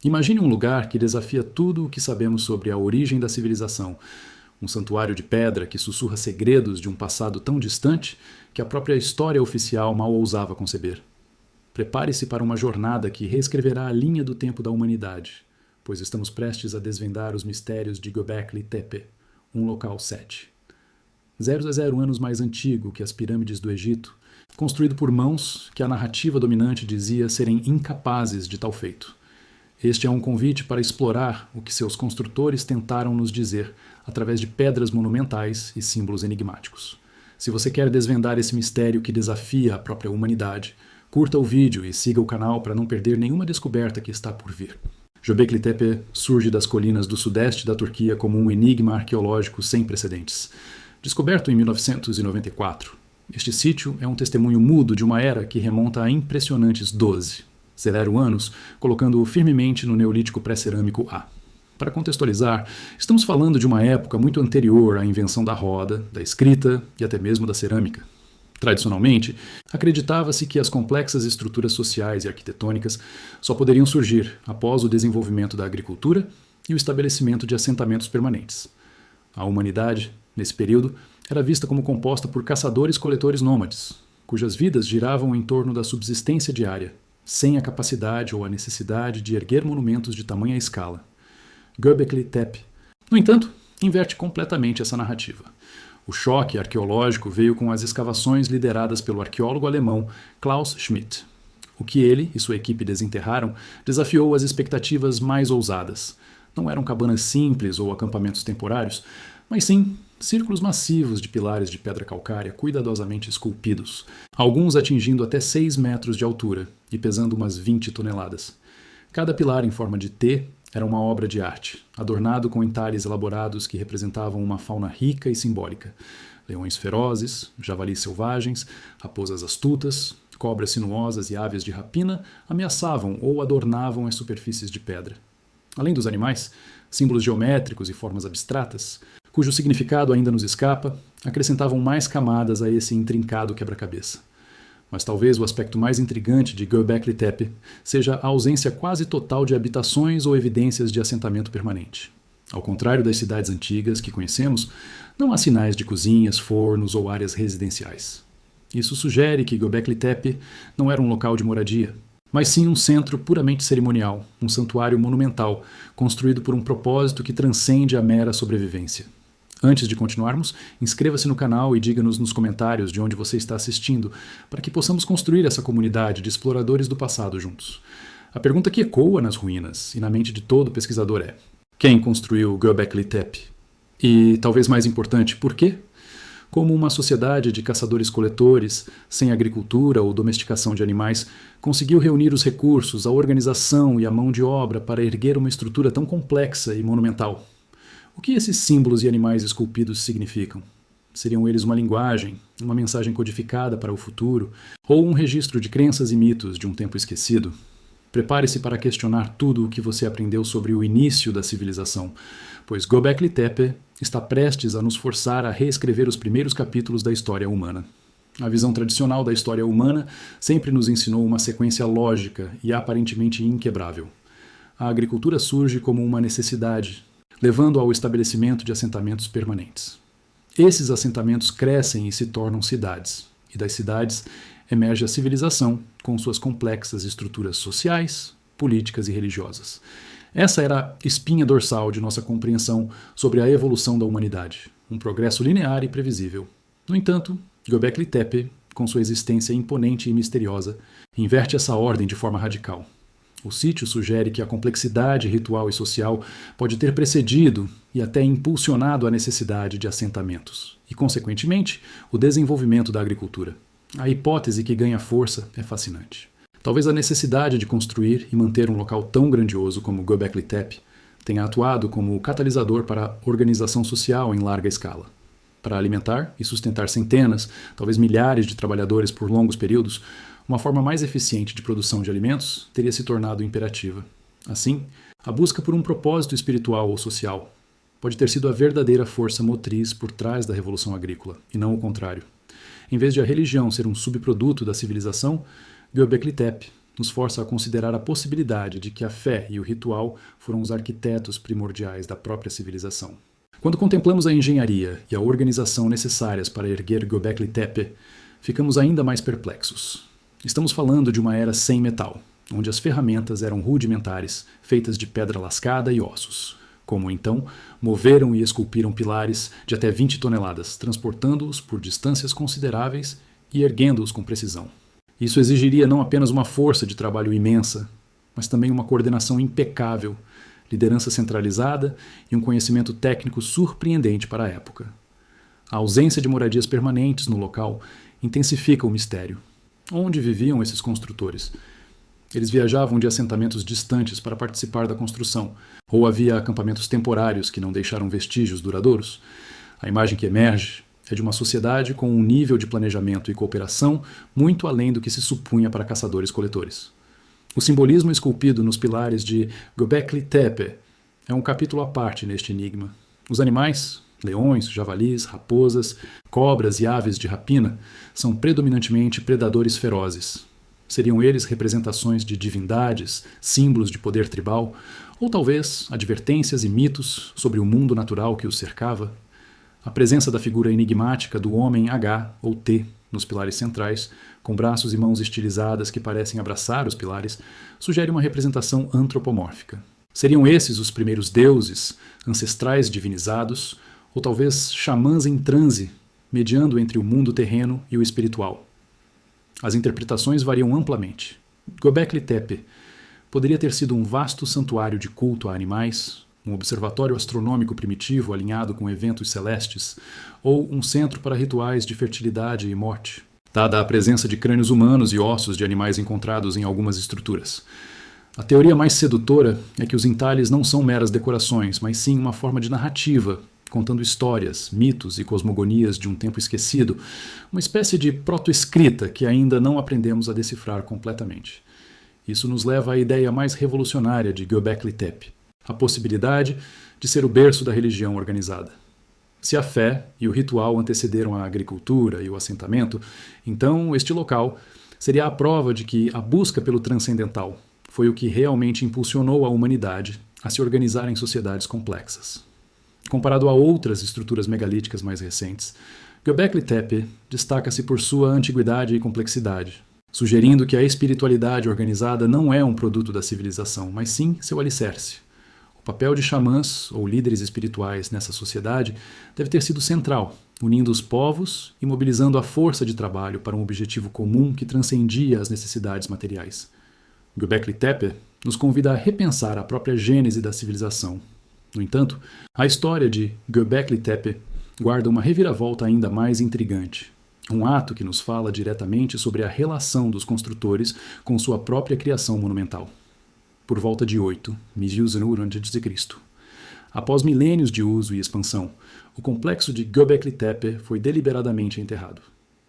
Imagine um lugar que desafia tudo o que sabemos sobre a origem da civilização. Um santuário de pedra que sussurra segredos de um passado tão distante que a própria história oficial mal ousava conceber. Prepare-se para uma jornada que reescreverá a linha do tempo da humanidade, pois estamos prestes a desvendar os mistérios de Göbekli Tepe, um local 7. 0 anos mais antigo que as pirâmides do Egito, construído por mãos que a narrativa dominante dizia serem incapazes de tal feito. Este é um convite para explorar o que seus construtores tentaram nos dizer através de pedras monumentais e símbolos enigmáticos. Se você quer desvendar esse mistério que desafia a própria humanidade, curta o vídeo e siga o canal para não perder nenhuma descoberta que está por vir. Göbekli Tepe surge das colinas do sudeste da Turquia como um enigma arqueológico sem precedentes. Descoberto em 1994, este sítio é um testemunho mudo de uma era que remonta a impressionantes 0 anos, colocando-o firmemente no Neolítico pré-cerâmico A. Para contextualizar, estamos falando de uma época muito anterior à invenção da roda, da escrita e até mesmo da cerâmica. Tradicionalmente, acreditava-se que as complexas estruturas sociais e arquitetônicas só poderiam surgir após o desenvolvimento da agricultura e o estabelecimento de assentamentos permanentes. A humanidade, nesse período, era vista como composta por caçadores-coletores nômades, cujas vidas giravam em torno da subsistência diária, sem a capacidade ou a necessidade de erguer monumentos de tamanha escala. Göbekli Tepe, no entanto, inverte completamente essa narrativa. O choque arqueológico veio com as escavações lideradas pelo arqueólogo alemão Klaus Schmidt. O que ele e sua equipe desenterraram desafiou as expectativas mais ousadas. Não eram cabanas simples ou acampamentos temporários, mas sim círculos massivos de pilares de pedra calcária cuidadosamente esculpidos, alguns atingindo até 6 metros de altura e pesando umas 20 toneladas. Cada pilar em forma de T era uma obra de arte, adornado com entalhes elaborados que representavam uma fauna rica e simbólica. Leões ferozes, javalis selvagens, raposas astutas, cobras sinuosas e aves de rapina ameaçavam ou adornavam as superfícies de pedra. Além dos animais, símbolos geométricos e formas abstratas, cujo significado ainda nos escapa, acrescentavam mais camadas a esse intrincado quebra-cabeça. Mas talvez o aspecto mais intrigante de Göbekli Tepe seja a ausência quase total de habitações ou evidências de assentamento permanente. Ao contrário das cidades antigas que conhecemos, não há sinais de cozinhas, fornos ou áreas residenciais. Isso sugere que Göbekli Tepe não era um local de moradia, mas sim um centro puramente cerimonial, um santuário monumental, construído por um propósito que transcende a mera sobrevivência. Antes de continuarmos, inscreva-se no canal e diga-nos nos comentários de onde você está assistindo, para que possamos construir essa comunidade de exploradores do passado juntos. A pergunta que ecoa nas ruínas e na mente de todo pesquisador é: quem construiu Göbekli Tepe? E, talvez mais importante, por quê? Como uma sociedade de caçadores-coletores, sem agricultura ou domesticação de animais, conseguiu reunir os recursos, a organização e a mão de obra para erguer uma estrutura tão complexa e monumental? O que esses símbolos e animais esculpidos significam? Seriam eles uma linguagem, uma mensagem codificada para o futuro, ou um registro de crenças e mitos de um tempo esquecido? Prepare-se para questionar tudo o que você aprendeu sobre o início da civilização, pois Göbekli Tepe está prestes a nos forçar a reescrever os primeiros capítulos da história humana. A visão tradicional da história humana sempre nos ensinou uma sequência lógica e aparentemente inquebrável. A agricultura surge como uma necessidade, levando ao estabelecimento de assentamentos permanentes. Esses assentamentos crescem e se tornam cidades, e das cidades emerge a civilização com suas complexas estruturas sociais, políticas e religiosas. Essa era a espinha dorsal de nossa compreensão sobre a evolução da humanidade, um progresso linear e previsível. No entanto, Göbekli Tepe, com sua existência imponente e misteriosa, inverte essa ordem de forma radical. O sítio sugere que a complexidade ritual e social pode ter precedido e até impulsionado a necessidade de assentamentos, e, consequentemente, o desenvolvimento da agricultura. A hipótese que ganha força é fascinante. Talvez a necessidade de construir e manter um local tão grandioso como Göbekli Tepe tenha atuado como catalisador para a organização social em larga escala. Para alimentar e sustentar centenas, talvez milhares de trabalhadores por longos períodos, uma forma mais eficiente de produção de alimentos teria se tornado imperativa. Assim, a busca por um propósito espiritual ou social pode ter sido a verdadeira força motriz por trás da revolução agrícola, e não o contrário. Em vez de a religião ser um subproduto da civilização, Göbekli Tepe nos força a considerar a possibilidade de que a fé e o ritual foram os arquitetos primordiais da própria civilização. Quando contemplamos a engenharia e a organização necessárias para erguer Göbekli Tepe, ficamos ainda mais perplexos. Estamos falando de uma era sem metal, onde as ferramentas eram rudimentares, feitas de pedra lascada e ossos. Como então, moveram e esculpiram pilares de até 20 toneladas, transportando-os por distâncias consideráveis e erguendo-os com precisão. Isso exigiria não apenas uma força de trabalho imensa, mas também uma coordenação impecável, liderança centralizada e um conhecimento técnico surpreendente para a época. A ausência de moradias permanentes no local intensifica o mistério. Onde viviam esses construtores? Eles viajavam de assentamentos distantes para participar da construção, ou havia acampamentos temporários que não deixaram vestígios duradouros? A imagem que emerge é de uma sociedade com um nível de planejamento e cooperação muito além do que se supunha para caçadores-coletores. O simbolismo esculpido nos pilares de Göbekli Tepe é um capítulo à parte neste enigma. Os animais, leões, javalis, raposas, cobras e aves de rapina, são predominantemente predadores ferozes. Seriam eles representações de divindades, símbolos de poder tribal, ou talvez advertências e mitos sobre o mundo natural que os cercava? A presença da figura enigmática do homem H ou T nos pilares centrais, com braços e mãos estilizadas que parecem abraçar os pilares, sugere uma representação antropomórfica. Seriam esses os primeiros deuses, ancestrais divinizados, ou talvez xamãs em transe, mediando entre o mundo terreno e o espiritual? As interpretações variam amplamente. Göbekli Tepe poderia ter sido um vasto santuário de culto a animais, um observatório astronômico primitivo alinhado com eventos celestes, ou um centro para rituais de fertilidade e morte, dada a presença de crânios humanos e ossos de animais encontrados em algumas estruturas. A teoria mais sedutora é que os entalhes não são meras decorações, mas sim uma forma de narrativa, contando histórias, mitos e cosmogonias de um tempo esquecido, uma espécie de proto-escrita que ainda não aprendemos a decifrar completamente. Isso nos leva à ideia mais revolucionária de Göbekli Tepe, a possibilidade de ser o berço da religião organizada. Se a fé e o ritual antecederam a agricultura e o assentamento, então este local seria a prova de que a busca pelo transcendental foi o que realmente impulsionou a humanidade a se organizar em sociedades complexas. Comparado a outras estruturas megalíticas mais recentes, Göbekli Tepe destaca-se por sua antiguidade e complexidade, sugerindo que a espiritualidade organizada não é um produto da civilização, mas sim seu alicerce. O papel de xamãs ou líderes espirituais nessa sociedade deve ter sido central, unindo os povos e mobilizando a força de trabalho para um objetivo comum que transcendia as necessidades materiais. Göbekli Tepe nos convida a repensar a própria gênese da civilização. No entanto, a história de Göbekli Tepe guarda uma reviravolta ainda mais intrigante. Um ato que nos fala diretamente sobre a relação dos construtores com sua própria criação monumental. Por volta de 8.000 a.C. Após milênios de uso e expansão, o complexo de Göbekli Tepe foi deliberadamente enterrado.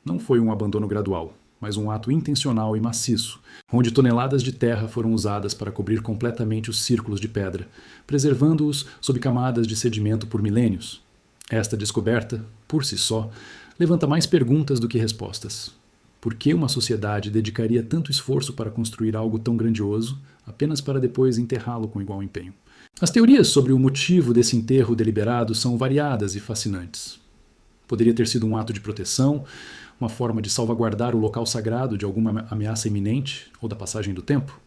Não foi um abandono gradual, mas um ato intencional e maciço, onde toneladas de terra foram usadas para cobrir completamente os círculos de pedra, preservando-os sob camadas de sedimento por milênios. Esta descoberta, por si só, levanta mais perguntas do que respostas. Por que uma sociedade dedicaria tanto esforço para construir algo tão grandioso, apenas para depois enterrá-lo com igual empenho? As teorias sobre o motivo desse enterro deliberado são variadas e fascinantes. Poderia ter sido um ato de proteção, uma forma de salvaguardar o local sagrado de alguma ameaça iminente ou da passagem do tempo?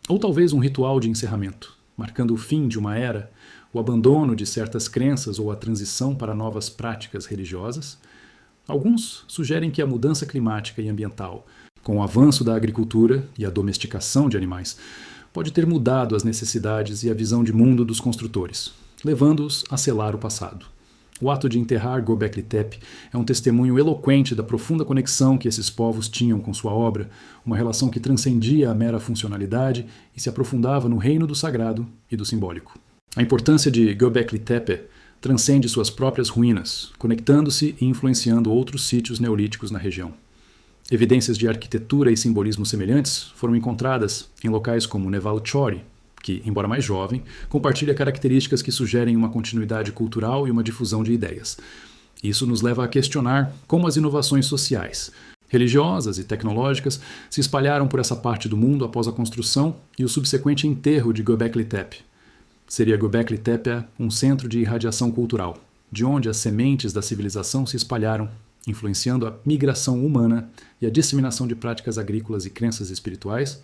Ou talvez um ritual de encerramento, marcando o fim de uma era, o abandono de certas crenças ou a transição para novas práticas religiosas? Alguns sugerem que a mudança climática e ambiental, com o avanço da agricultura e a domesticação de animais, pode ter mudado as necessidades e a visão de mundo dos construtores, levando-os a selar o passado. O ato de enterrar Göbekli Tepe é um testemunho eloquente da profunda conexão que esses povos tinham com sua obra, uma relação que transcendia a mera funcionalidade e se aprofundava no reino do sagrado e do simbólico. A importância de Göbekli Tepe transcende suas próprias ruínas, conectando-se e influenciando outros sítios neolíticos na região. Evidências de arquitetura e simbolismo semelhantes foram encontradas em locais como Neval Chori, que, embora mais jovem, compartilha características que sugerem uma continuidade cultural e uma difusão de ideias. Isso nos leva a questionar como as inovações sociais, religiosas e tecnológicas se espalharam por essa parte do mundo após a construção e o subsequente enterro de Göbekli Tepe. Seria Göbekli Tepe um centro de irradiação cultural, de onde as sementes da civilização se espalharam, influenciando a migração humana e a disseminação de práticas agrícolas e crenças espirituais.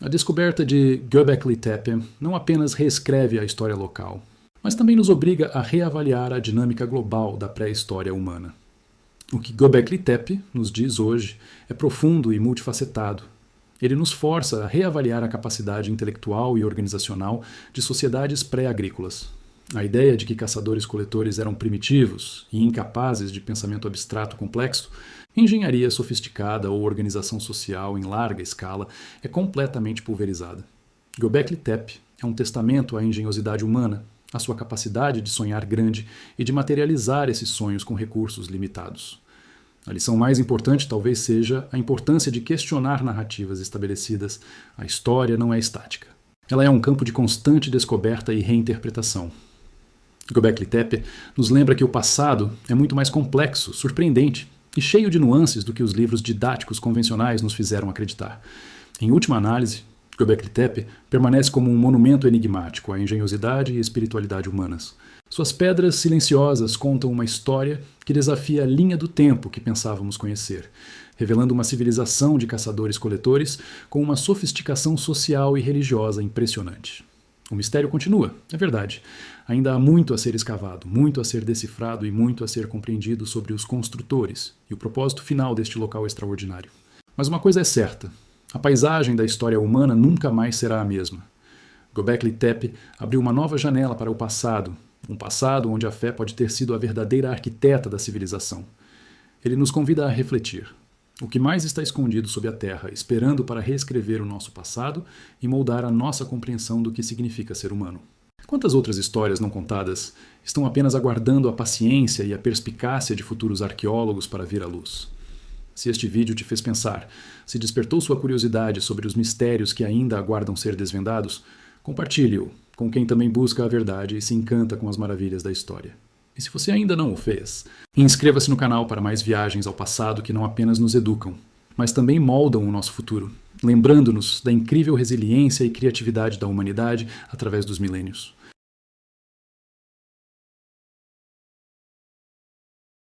A descoberta de Göbekli Tepe não apenas reescreve a história local, mas também nos obriga a reavaliar a dinâmica global da pré-história humana. O que Göbekli Tepe nos diz hoje é profundo e multifacetado. Ele nos força a reavaliar a capacidade intelectual e organizacional de sociedades pré-agrícolas. A ideia de que caçadores-coletores eram primitivos e incapazes de pensamento abstrato complexo, engenharia sofisticada ou organização social em larga escala é completamente pulverizada. Göbekli Tepe é um testamento à engenhosidade humana, à sua capacidade de sonhar grande e de materializar esses sonhos com recursos limitados. A lição mais importante talvez seja a importância de questionar narrativas estabelecidas. A história não é estática. Ela é um campo de constante descoberta e reinterpretação. Göbekli Tepe nos lembra que o passado é muito mais complexo, surpreendente e cheio de nuances do que os livros didáticos convencionais nos fizeram acreditar. Em última análise, Göbekli Tepe permanece como um monumento enigmático à engenhosidade e espiritualidade humanas. Suas pedras silenciosas contam uma história que desafia a linha do tempo que pensávamos conhecer, revelando uma civilização de caçadores-coletores com uma sofisticação social e religiosa impressionante. O mistério continua, é verdade. Ainda há muito a ser escavado, muito a ser decifrado e muito a ser compreendido sobre os construtores e o propósito final deste local extraordinário. Mas uma coisa é certa: a paisagem da história humana nunca mais será a mesma. Göbekli Tepe abriu uma nova janela para o passado, um passado onde a fé pode ter sido a verdadeira arquiteta da civilização. Ele nos convida a refletir. O que mais está escondido sob a terra, esperando para reescrever o nosso passado e moldar a nossa compreensão do que significa ser humano? Quantas outras histórias não contadas estão apenas aguardando a paciência e a perspicácia de futuros arqueólogos para vir à luz? Se este vídeo te fez pensar, se despertou sua curiosidade sobre os mistérios que ainda aguardam ser desvendados, compartilhe-o com quem também busca a verdade e se encanta com as maravilhas da história. E se você ainda não o fez, inscreva-se no canal para mais viagens ao passado que não apenas nos educam, mas também moldam o nosso futuro, lembrando-nos da incrível resiliência e criatividade da humanidade através dos milênios.